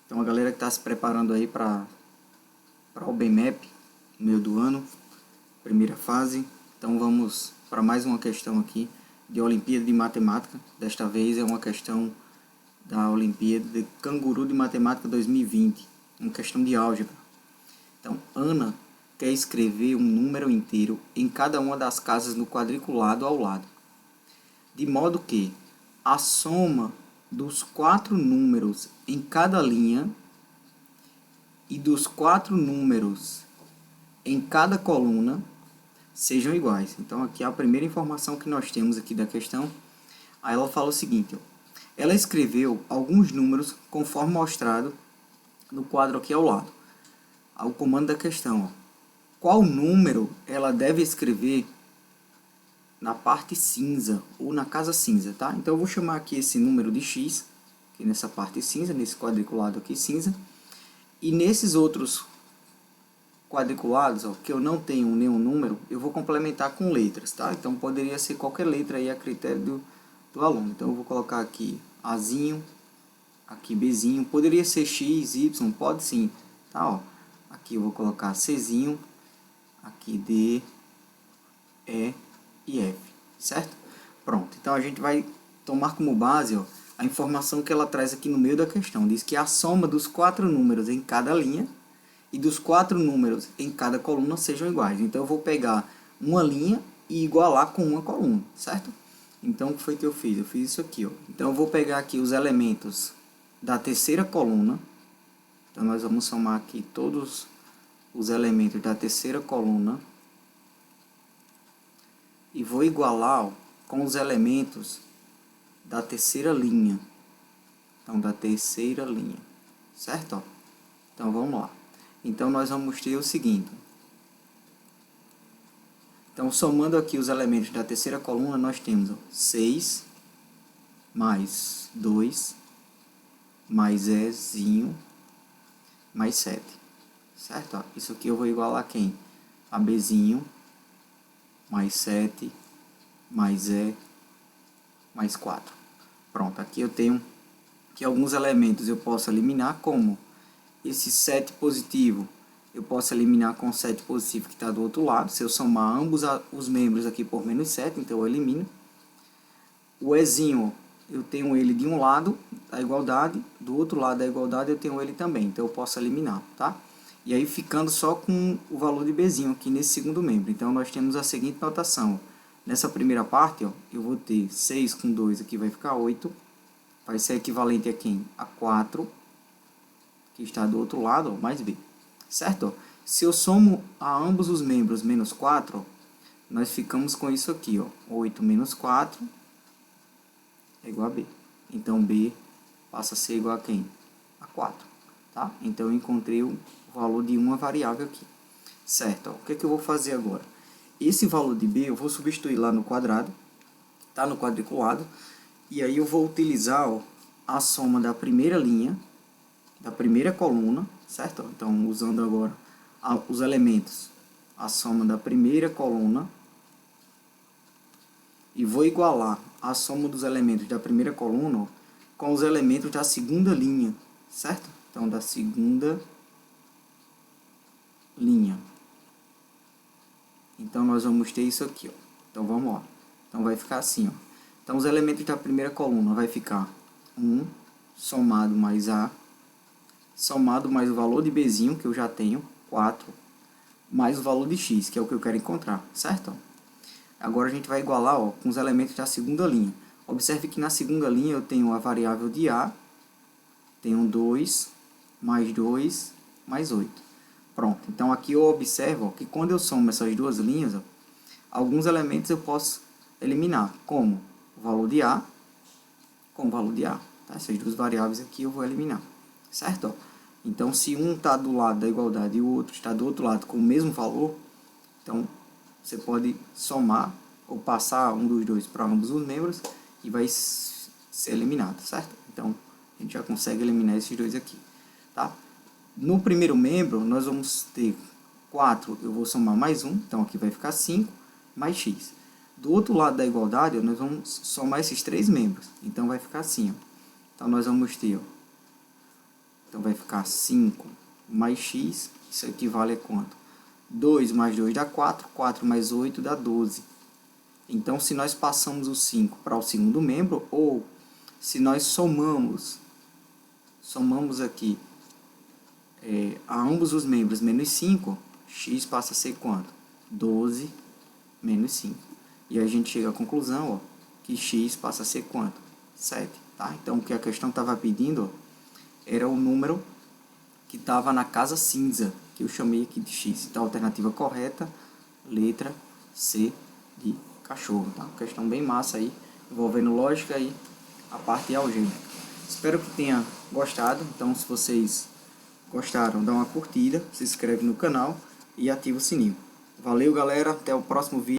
Então a galera que está se preparando aí para o BMAP, no meio do ano, primeira fase. Então vamos para mais uma questão aqui de Olimpíada de Matemática. Desta vez é uma questão da Olimpíada de Canguru de Matemática 2020, uma questão de álgebra. Então Ana quer escrever um número inteiro em cada uma das casas no quadriculado ao lado, de modo que a soma dos 4 números em cada linha e dos 4 números em cada coluna sejam iguais. Então aqui é a primeira informação que nós temos aqui da questão. Aí ela fala o seguinte, ó, ela escreveu alguns números conforme mostrado no quadro aqui ao lado. O comando da questão, ó, qual número ela deve escrever na parte cinza ou na casa cinza, tá? Então eu vou chamar aqui esse número de x, aqui nessa parte cinza, nesse quadriculado aqui cinza, e nesses outros quadriculados, ó, que eu não tenho nenhum número, eu vou complementar com letras, tá? Então poderia ser qualquer letra aí a critério do aluno. Então eu vou colocar aqui Azinho, aqui Bzinho, poderia ser X, Y, pode sim, tá? Ó, aqui eu vou colocar Czinho, aqui D, E e F, certo? Pronto, então a gente vai tomar como base, ó, a informação que ela traz aqui no meio da questão. Diz que a soma dos 4 números em cada linha e dos 4 números em cada coluna sejam iguais. Então eu vou pegar uma linha e igualar com uma coluna, certo? Então o que foi que eu fiz? Eu fiz isso aqui, ó. Então eu vou pegar aqui os elementos da terceira coluna. Então nós vamos somar aqui todos os elementos da terceira coluna e vou igualar, ó, com os elementos da terceira linha. Então da terceira linha, certo? Ó. Então vamos lá. Então nós vamos ter o seguinte. Então somando aqui os elementos da terceira coluna, nós temos, ó, 6 mais 2 mais Ezinho mais 7. Certo? Ó, isso aqui eu vou igualar a quem? A Bzinho mais 7 mais E mais 4. Pronto, aqui eu tenho que alguns elementos eu posso eliminar, como esse 7 positivo eu posso eliminar com o 7 positivo que está do outro lado. Se eu somar ambos os membros aqui por menos 7, então eu elimino. O Ezinho, eu tenho ele de um lado da igualdade, do outro lado da igualdade eu tenho ele também, então eu posso eliminar, tá? E aí ficando só com o valor de Bzinho aqui nesse segundo membro. Então nós temos a seguinte notação. Nessa primeira parte, ó, eu vou ter 6 com 2, aqui vai ficar 8. Vai ser equivalente a quem? A 4, que está do outro lado, ó, mais B. Certo? Se eu somo a ambos os membros menos 4, ó, nós ficamos com isso aqui, ó, 8 menos 4 é igual a B. Então B passa a ser igual a quem? A 4. Tá? Então eu encontrei o valor de uma variável aqui. Certo? Ó, o que é que eu vou fazer agora? Esse valor de B eu vou substituir lá no quadrado, tá? No quadriculado. E aí eu vou utilizar, ó, a soma da primeira linha, da primeira coluna, certo? Então usando agora os elementos, a soma da primeira coluna, e vou igualar a soma dos elementos da primeira coluna, ó, com os elementos da segunda linha, certo? Então da segunda linha. Então nós vamos ter isso aqui, ó. Então vamos lá. Então vai ficar assim, ó. Então os elementos da primeira coluna vai ficar 1 somado mais A, somado mais o valor de Bzinho, que eu já tenho, 4, mais o valor de X, que é o que eu quero encontrar, certo? Agora a gente vai igualar, ó, com os elementos da segunda linha. Observe que na segunda linha eu tenho a variável de A, tenho 2, mais 8. Pronto, então aqui eu observo, ó, que quando eu somo essas duas linhas, ó, alguns elementos eu posso eliminar, como o valor de A com o valor de A. Tá? Essas duas variáveis aqui eu vou eliminar, certo? Ó, então se um está do lado da igualdade e o outro está do outro lado com o mesmo valor, então você pode somar ou passar um dos dois para ambos os membros e vai ser eliminado, certo? Então a gente já consegue eliminar esses dois aqui, tá? No primeiro membro, nós vamos ter 4, eu vou somar mais 1, então aqui vai ficar 5, mais x. Do outro lado da igualdade, nós vamos somar esses 3 membros, então vai ficar assim, ó. Então nós vamos ter, ó, Então vai ficar 5 mais x, isso equivale a quanto? 2 mais 2 dá 4, 4 mais 8 dá 12. Então, se nós passamos o 5 para o segundo membro, ou se nós somamos aqui a ambos os membros menos 5, x passa a ser quanto? 12 menos 5. E a gente chega à conclusão, ó, que x passa a ser quanto? 7. Tá? Então, o que a questão estava pedindo, ó, era o número que estava na casa cinza, que eu chamei aqui de x. Então, a alternativa correta, letra C de cachorro. Tá? Questão bem massa aí, envolvendo lógica e a parte algébrica. Espero que tenha gostado. Então, se vocês gostaram, dá uma curtida, se inscreve no canal e ativa o sininho. Valeu, galera. Até o próximo vídeo.